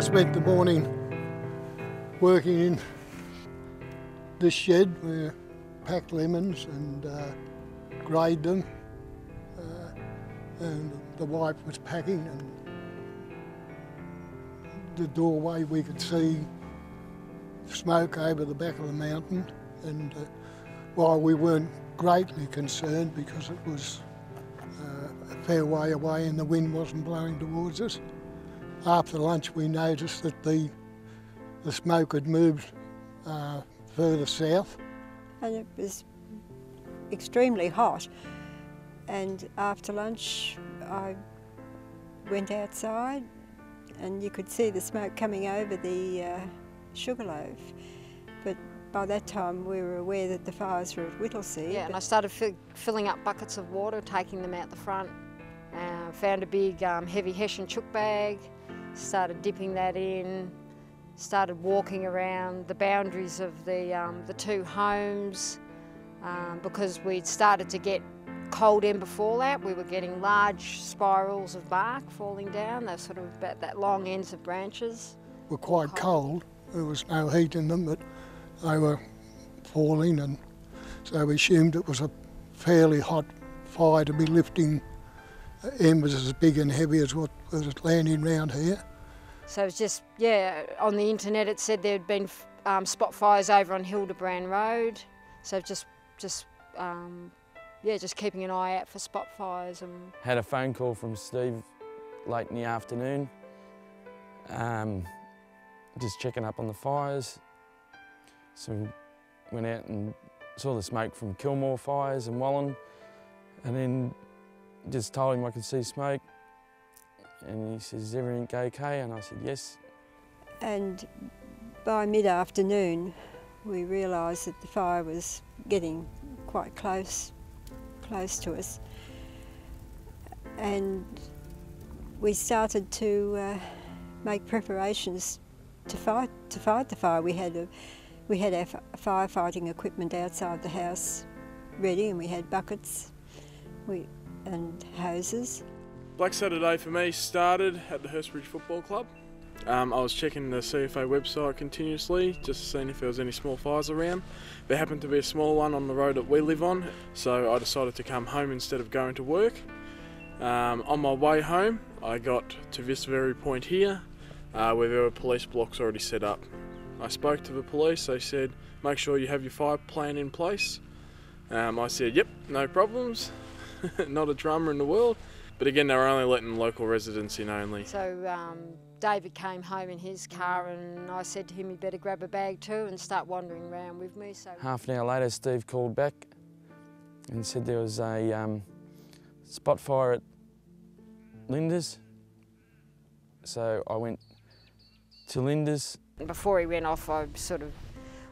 spent the morning working in this shed where we packed lemons and grade them, and the wife was packing, and the doorway we could see smoke over the back of the mountain, and while we weren't greatly concerned because it was a fair way away and the wind wasn't blowing towards us, after lunch we noticed that the smoke had moved further south. And it was extremely hot, and after lunch I went outside and you could see the smoke coming over the Sugarloaf. But by that time we were aware that the fires were at Whittlesea. Yeah, and I started filling up buckets of water, taking them out the front. Found a big heavy Hessian chook bag, started dipping that in, started walking around the boundaries of the two homes because we'd started to get cold ember fallout. We were getting large spirals of bark falling down. They're sort of about that long ends of branches. Were quite cold. There was no heat in them, but they were falling, and so we assumed it was a fairly hot fire to be lifting embers as big and heavy as what was landing round here. So it's just, yeah, on the internet it said there'd been spot fires over on Hildebrand Road. So just keeping an eye out for spot fires. And had a phone call from Steve late in the afternoon, just checking up on the fires. So we went out and saw the smoke from Kilmore fires and Wallen, and then just told him I could see smoke, and he says, "Is everything okay?" And I said, "Yes." And by mid-afternoon we realised that the fire was getting quite close to us, and we started to make preparations to fight the fire. We had our firefighting equipment outside the house ready, and we had buckets and hoses. Black Saturday for me started at the Hurstbridge Football Club. I was checking the CFA website continuously, just seeing if there was any small fires around. There happened to be a small one on the road that we live on, so I decided to come home instead of going to work. On my way home, I got to this very point here, where there were police blocks already set up. I spoke to the police. They said, "Make sure you have your fire plan in place." I said, "Yep, no problems." Not a drama in the world. But again, they were only letting local residents in only. So David came home in his car, and I said to him, "You better grab a bag too and start wandering around with me." So half an hour later, Steve called back and said there was a spot fire at Linda's. So I went to Linda's. Before he went off, I sort of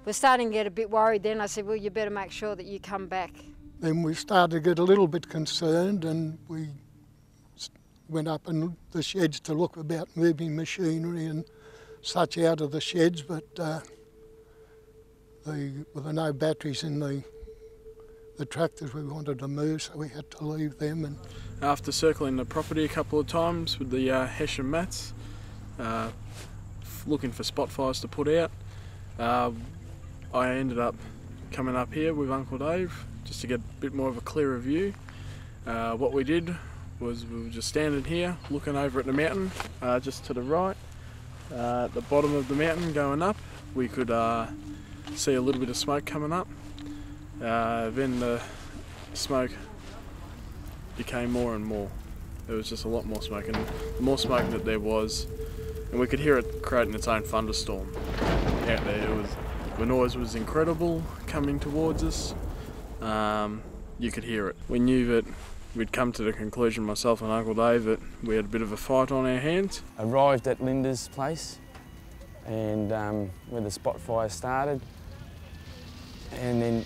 was starting to get a bit worried then. I said, "Well, you better make sure that you come back." Then we started to get a little bit concerned, and we went up in the sheds to look about moving machinery and such out of the sheds, but there were no batteries in the tractors we wanted to move, so we had to leave them. And after circling the property a couple of times with the Hessian mats, looking for spot fires to put out, I ended up coming up here with Uncle Dave just to get a bit more of a clearer view. What we did was we were just standing here looking over at the mountain, just to the right. At the bottom of the mountain going up, we could see a little bit of smoke coming up. Then the smoke became more and more. There was just a lot more smoke, and the more smoke that there was, and we could hear it creating its own thunderstorm out there. The noise was incredible coming towards us. You could hear it. We knew that we'd come to the conclusion, myself and Uncle Dave, that we had a bit of a fight on our hands. Arrived at Linda's place, and where the spot fire started, and then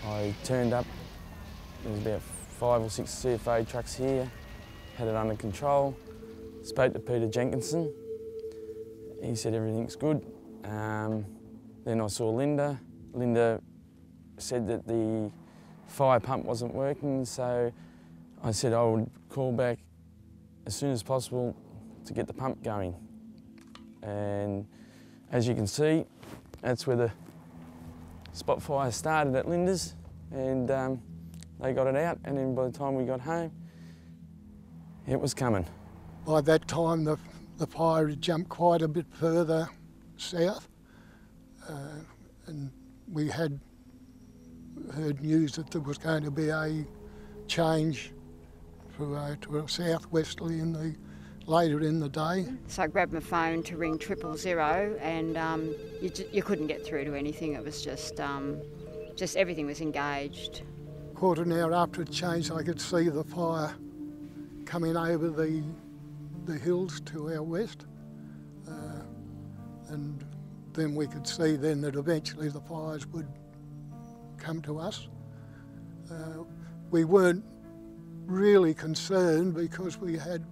I turned up. There was about 5 or 6 CFA trucks here, had it under control. Spoke to Peter Jenkinson. He said everything's good. Then I saw Linda. Linda said that the fire pump wasn't working, so I said I would call back as soon as possible to get the pump going. and as you can see, that's where the spot fire started at Linda's, and they got it out, and then by the time we got home, it was coming. By that time, the fire had jumped quite a bit further south, and we had heard news that there was going to be a change to a southwesterly later in the day. So I grabbed my phone to ring 000, and you couldn't get through to anything. It was just everything was engaged. Quarter of an hour after it changed, I could see the fire coming over the hills to our west, and then we could see then that eventually the fires would come to us. We weren't really concerned because we had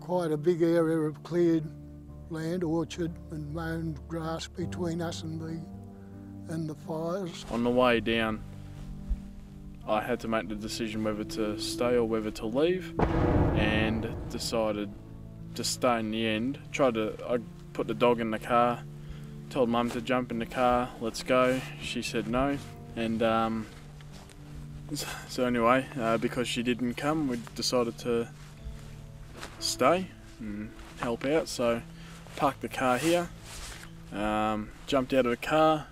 quite a big area of cleared land, orchard and mown grass between us and the fires. On the way down, I had to make the decision whether to stay or whether to leave, and decided to stay in the end. I put the dog in the car, told Mum to jump in the car, let's go. She said no, and so anyway, because she didn't come, we decided to stay and help out. So parked the car here, jumped out of the car.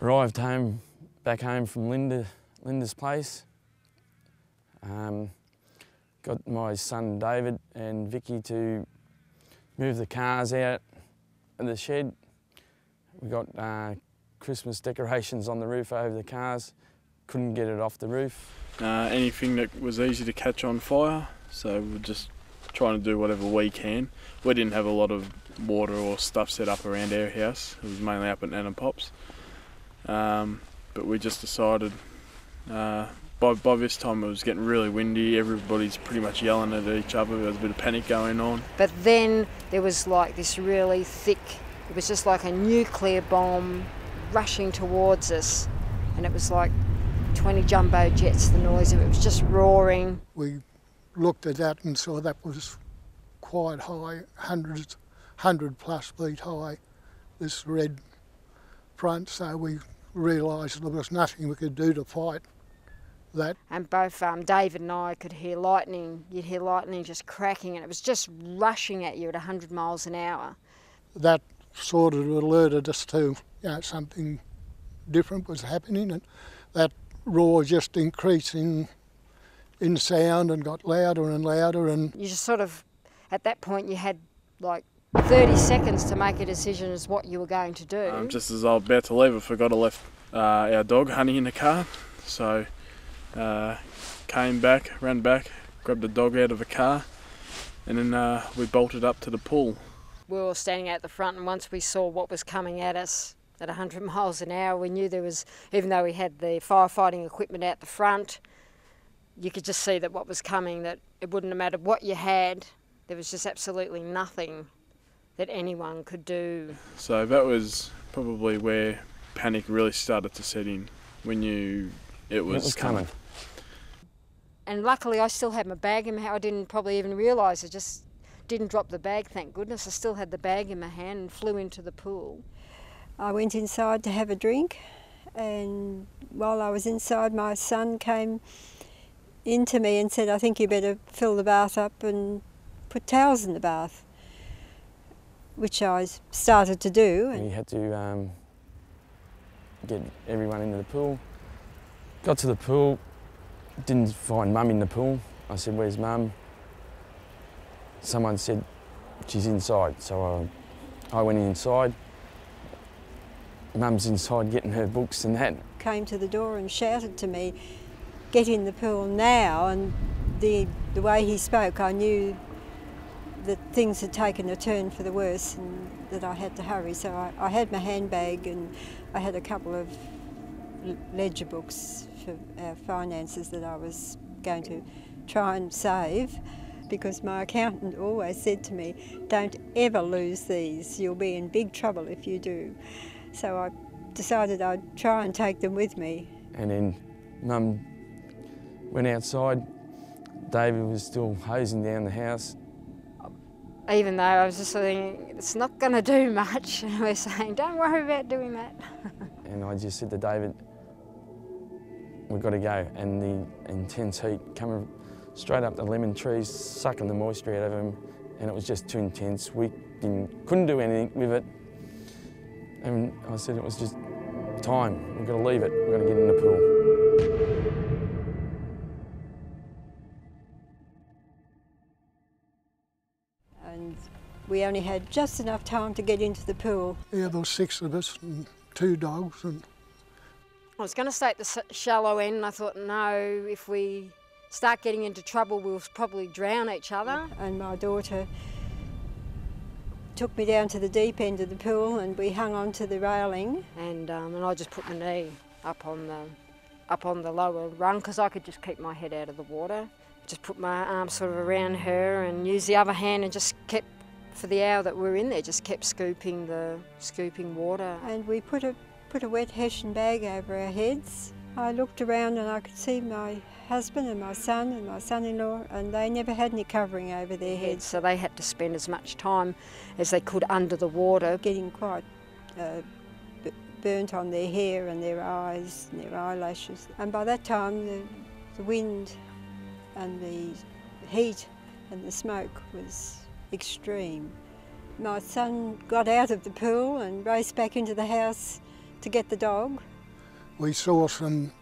Arrived back home from Linda's place. Got my son David and Vicky to move the cars out of the shed. We got Christmas decorations on the roof over the cars. Couldn't get it off the roof. Anything that was easy to catch on fire, so we're just trying to do whatever we can. We didn't have a lot of water or stuff set up around our house. It was mainly up at Nan and Pop's. But we just decided, by this time it was getting really windy, everybody's pretty much yelling at each other, there was a bit of panic going on. But then there was like this really thick, it was just like a nuclear bomb rushing towards us, and it was like 20 jumbo jets, the noise of it was just roaring. We looked at that and saw that was quite high, 100 plus feet high, this red front, so we realised there was nothing we could do to fight that. And both David and I could hear lightning. You'd hear lightning just cracking, and it was just rushing at you at 100 miles an hour. That sort of alerted us to, something different was happening, and that roar just increased in sound and got louder and louder. And you just sort of, at that point, you had like 30 seconds to make a decision as what you were going to do. Just as I was about to leave, I forgot I left our dog, Honey, in the car. So came back, ran back, grabbed the dog out of the car, and then we bolted up to the pool. We were standing out the front, and once we saw what was coming at us at 100 miles an hour, we knew there was, even though we had the firefighting equipment out the front, you could just see that what was coming, that it wouldn't have mattered what you had, there was just absolutely nothing that anyone could do. So that was probably where panic really started to set in, when it was coming. And luckily I still had my bag in my hand. I didn't probably even realise, I just didn't drop the bag, thank goodness. I still had the bag in my hand and flew into the pool. I went inside to have a drink, and while I was inside, my son came into me and said, I think you better fill the bath up and put towels in the bath, which I started to do. We had to get everyone into the pool. Got to the pool, didn't find Mum in the pool. I said, where's Mum? Someone said, she's inside, so I went inside. Mum's inside getting her books and that. Came to the door and shouted to me, get in the pool now, and the way he spoke, I knew that things had taken a turn for the worse and that I had to hurry. So I had my handbag and I had a couple of ledger books for our finances that I was going to try and save, because my accountant always said to me, don't ever lose these, you'll be in big trouble if you do. So I decided I'd try and take them with me. And then Mum went outside. David was still hosing down the house. even though I was just thinking, it's not going to do much. And we're saying, don't worry about doing that. And I just said to David, we've got to go. And the intense heat coming straight up the lemon trees, sucking the moisture out of them, and it was just too intense. We couldn't do anything with it. And I said it was just time. We've got to leave it. We've got to get in the pool. And we only had just enough time to get into the pool. Yeah, there were 6 of us and 2 dogs. And I was going to stay at the shallow end, and I thought, no, if we start getting into trouble, we'll probably drown each other. And my daughter took me down to the deep end of the pool, and we hung onto the railing. And I just put my knee up on the lower rung because I could just keep my head out of the water. Just put my arm sort of around her and used the other hand and just kept, for the hour that we were in there, just kept scooping water. And we put a wet hessian bag over our heads. I looked around and I could see my husband and my son-in-law, and they never had any covering over their heads. So they had to spend as much time as they could under the water. Getting quite burnt on their hair and their eyes and their eyelashes. And by that time the wind and the heat and the smoke was extreme. My son got out of the pool and raced back into the house to get the dog. we saw some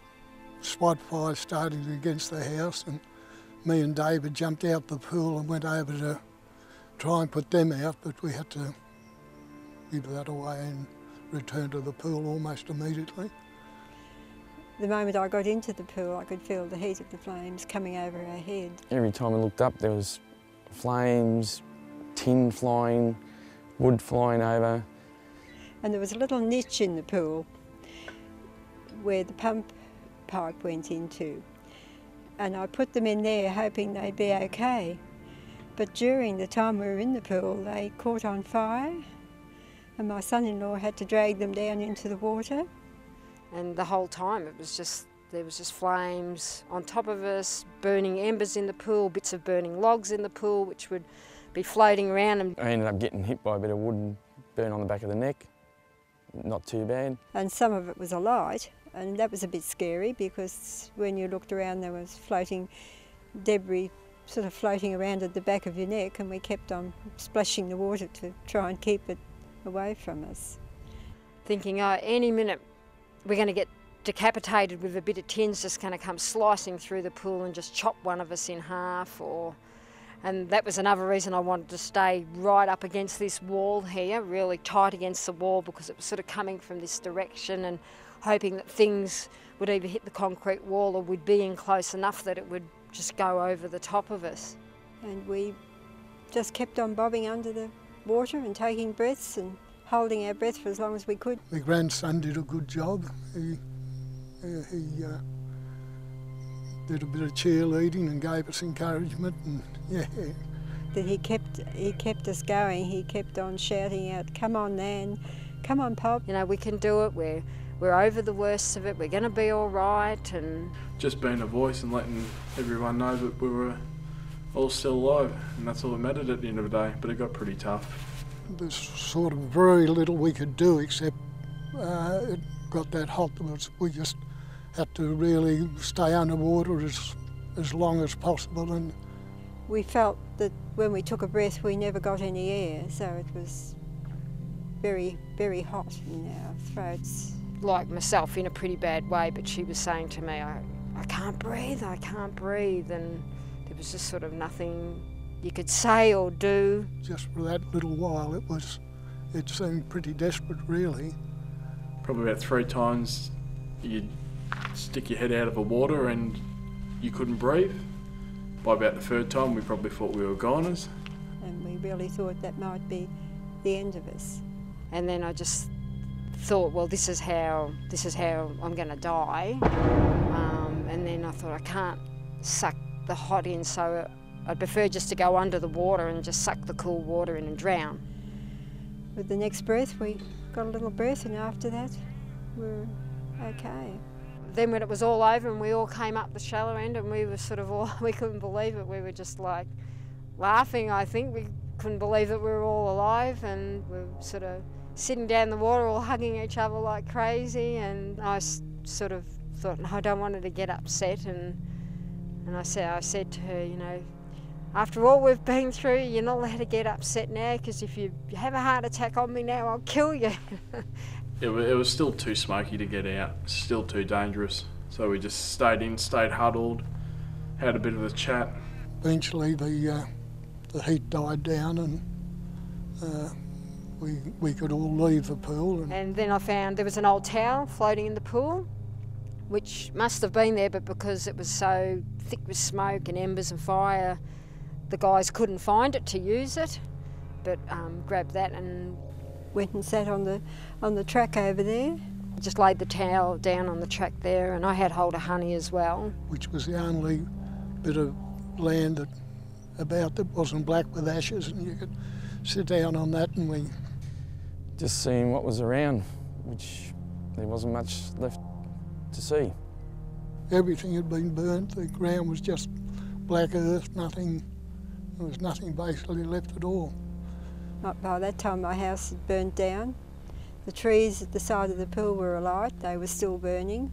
spot fires starting against the house, and me and David jumped out the pool and went over to try and put them out, but we had to give that away and return to the pool almost immediately. The moment I got into the pool, I could feel the heat of the flames coming over our head. Every time I looked up, there was flames, tin flying, wood flying over. And there was a little niche in the pool where the pump pipe went into. And I put them in there hoping they'd be okay. But during the time we were in the pool, they caught on fire, and my son-in-law had to drag them down into the water. And the whole time there was just flames on top of us, burning embers in the pool, bits of burning logs in the pool which would be floating around. And I ended up getting hit by a bit of wood and burn on the back of the neck. Not too bad. And some of it was alight, and that was a bit scary because when you looked around there was floating debris sort of floating around at the back of your neck, and we kept on splashing the water to try and keep it away from us. Thinking, oh, any minute we're going to get decapitated with a bit of tin's just going to come slicing through the pool and just chop one of us in half. And that was another reason I wanted to stay right up against this wall here, really tight against the wall, because it was sort of coming from this direction and hoping that things would either hit the concrete wall or we'd be in close enough that it would just go over the top of us. And we just kept on bobbing under the water and taking breaths and holding our breath for as long as we could. My grandson did a good job. He did a bit of cheerleading and gave us encouragement, and yeah. That he kept us going. He kept on shouting out, "Come on, Nan, come on, Pop." You know, we can do it. We're over the worst of it. We're going to be all right. And just being a voice and letting everyone know that we were all still alive, and that's all that mattered at the end of the day. But it got pretty tough. There's sort of very little we could do except it got that hot that we just had to really stay underwater as long as possible. And we felt that when we took a breath we never got any air, so it was very, very hot in our throats. Like myself, in a pretty bad way, but she was saying to me, I can't breathe, I can't breathe, and there was just sort of nothing you could say or do. Just for that little while it seemed pretty desperate, really. Probably about 3 times you'd stick your head out of the water and you couldn't breathe. By about the 3rd time we probably thought we were goners. And we really thought that might be the end of us. And then I just thought, well, this is how I'm going to die. And then I thought I can't suck the hot in, so I'd prefer just to go under the water and just suck the cool water in and drown. With the next breath we got a little breath, and after that we were okay. Then when it was all over and we all came up the shallow end, and we were sort of we couldn't believe it. We were just like laughing, I think. We couldn't believe that we were all alive, and we were sort of sitting down in the water all hugging each other like crazy, and I sort of thought, no, I don't want her to get upset, and I said to her, you know, after all we've been through, you're not allowed to get upset now, because if you have a heart attack on me now, I'll kill you. It was still too smoky to get out, still too dangerous. So we just stayed in, stayed huddled, had a bit of a chat. Eventually the heat died down and we could all leave the pool. And then I found there was an old towel floating in the pool, which must have been there, but because it was so thick with smoke and embers and fire, the guys couldn't find it to use it, but grabbed that and Went and sat on the track over there. just laid the towel down on the track there, and I had hold of Honey as well. Which was the only bit of land that wasn't black with ashes, and you could sit down on that, and we Just seeing what was around, which there wasn't much left to see. everything had been burnt. The ground was just black earth, nothing. There was nothing basically left at all. By that time my house had burned down. The trees at the side of the pool were alight, they were still burning.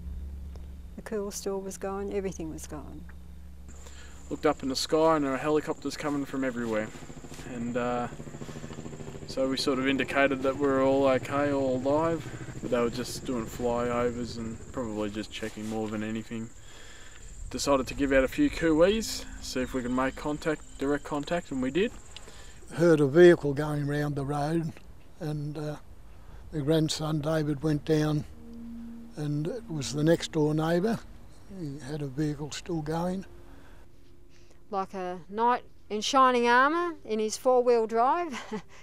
The cool store was gone, everything was gone. Looked up in the sky and there were helicopters coming from everywhere. And so we sort of indicated that we were all okay, all alive, but they were just doing flyovers and probably just checking more than anything. Decided to give out a few cooees, see if we could make contact, direct contact, and we did. Heard a vehicle going round the road, and my grandson David went down, and it was the next door neighbour. He had a vehicle still going. Like a knight in shining armour in his four-wheel drive,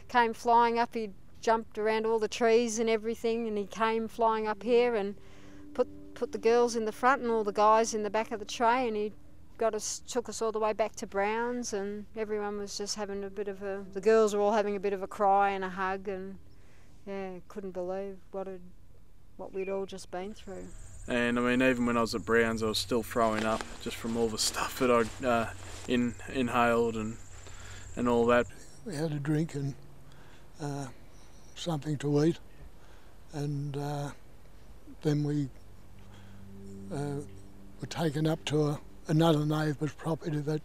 came flying up. He jumped around all the trees and everything, and he came flying up here and put the girls in the front and all the guys in the back of the tray, and he took us all the way back to Brown's, and everyone was just having the girls were all having a bit of a cry and a hug, and yeah, couldn't believe what we'd all just been through. And I mean, even when I was at Brown's, I was still throwing up just from all the stuff that I'd inhaled and all that. We had a drink and something to eat, and then we were taken up to another neighbour's property that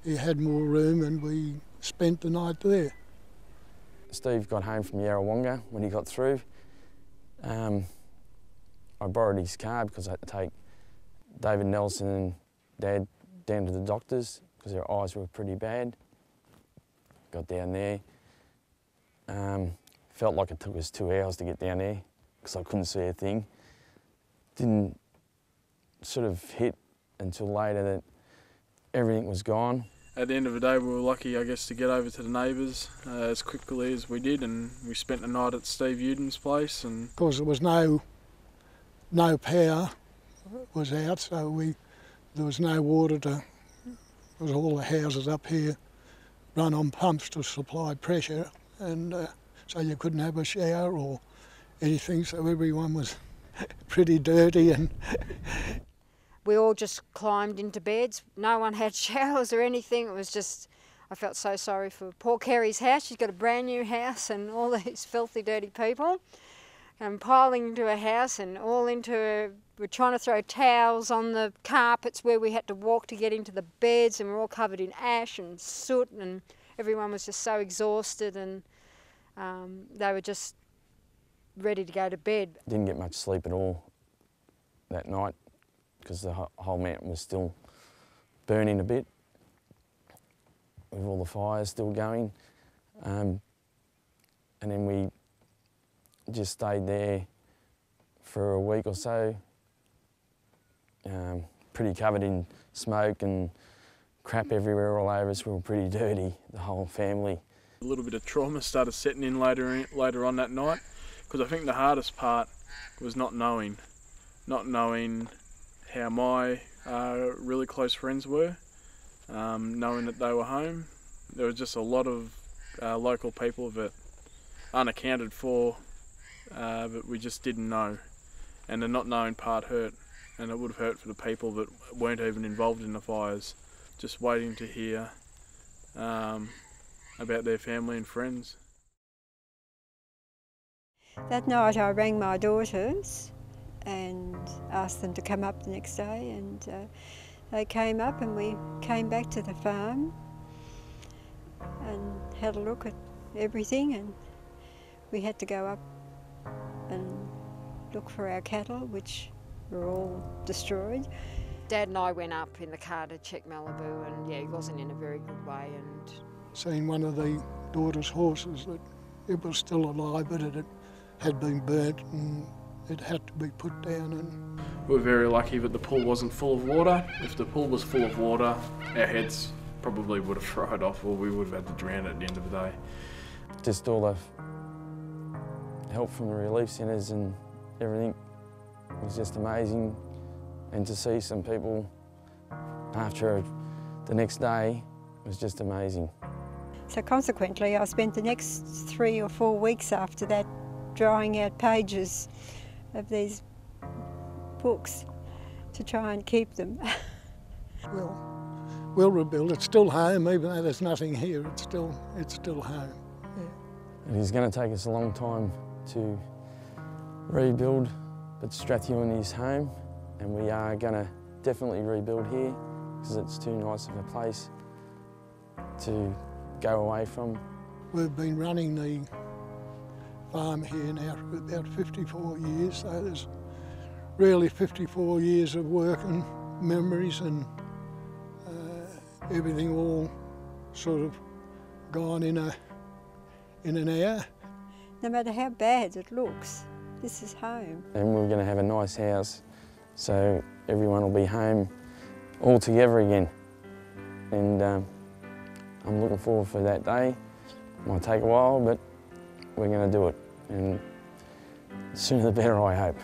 he had more room, and we spent the night there. Steve got home from Yarrawonga when he got through. I borrowed his car because I had to take David Nelson and Dad down to the doctors because their eyes were pretty bad. Got down there. Felt like it took us 2 hours to get down there because I couldn't see a thing. Didn't sort of hit until later that everything was gone. At the end of the day, we were lucky, I guess, to get over to the neighbours as quickly as we did, and we spent the night at Steve Uden's place. And of course, there was no power was out, so there was no water because all the houses up here run on pumps to supply pressure, and so you couldn't have a shower or anything, so everyone was pretty dirty. And we all just climbed into beds. No one had showers or anything. It was just, I felt so sorry for poor Kerry's house. She's got a brand new house and all these filthy, dirty people. And piling into a house and all into we're trying to throw towels on the carpets where we had to walk to get into the beds, and we're all covered in ash and soot, and everyone was just so exhausted, and they were just ready to go to bed. Didn't get much sleep at all that night because the whole mountain was still burning a bit with all the fires still going. And then we just stayed there for a week or so, pretty covered in smoke and crap everywhere all over us. We were pretty dirty, the whole family. a little bit of trauma started setting in later on that night, because I think the hardest part was not knowing how my really close friends were, knowing that they were home. There was just a lot of local people that unaccounted for, but we just didn't know, and the not knowing part hurt, and it would have hurt for the people that weren't even involved in the fires, just waiting to hear about their family and friends. That night I rang my daughters and asked them to come up the next day, and they came up and we came back to the farm and had a look at everything, and we had to go up and look for our cattle, which were all destroyed. Dad and I went up in the car to check Malibu, and yeah, he wasn't in a very good way. And Seen one of the daughters' horses that it was still alive, but it had been burnt and it had to be put down. And We're very lucky that the pool wasn't full of water. If the pool was full of water, our heads probably would have fried off, or we would have had to drown at the end of the day. Just all the help from the relief centres and everything was just amazing. And to see some people after the next day was just amazing. So consequently I spent the next 3 or 4 weeks after that drawing out pages of these books to try and keep them. We'll rebuild. It's still home, even though there's nothing here. It's still home. Yeah. It is going to take us a long time to rebuild, but Strathewen is home, and we are going to definitely rebuild here because it's too nice of a place to go away from. We've been running the farm here now for about 54 years, so there's really 54 years of work and memories and everything all sort of gone in an hour. No matter how bad it looks, this is home. And we're going to have a nice house, so everyone will be home all together again. And I'm looking forward for that day. It might take a while, but we're going to do it. And the sooner the better, I hope.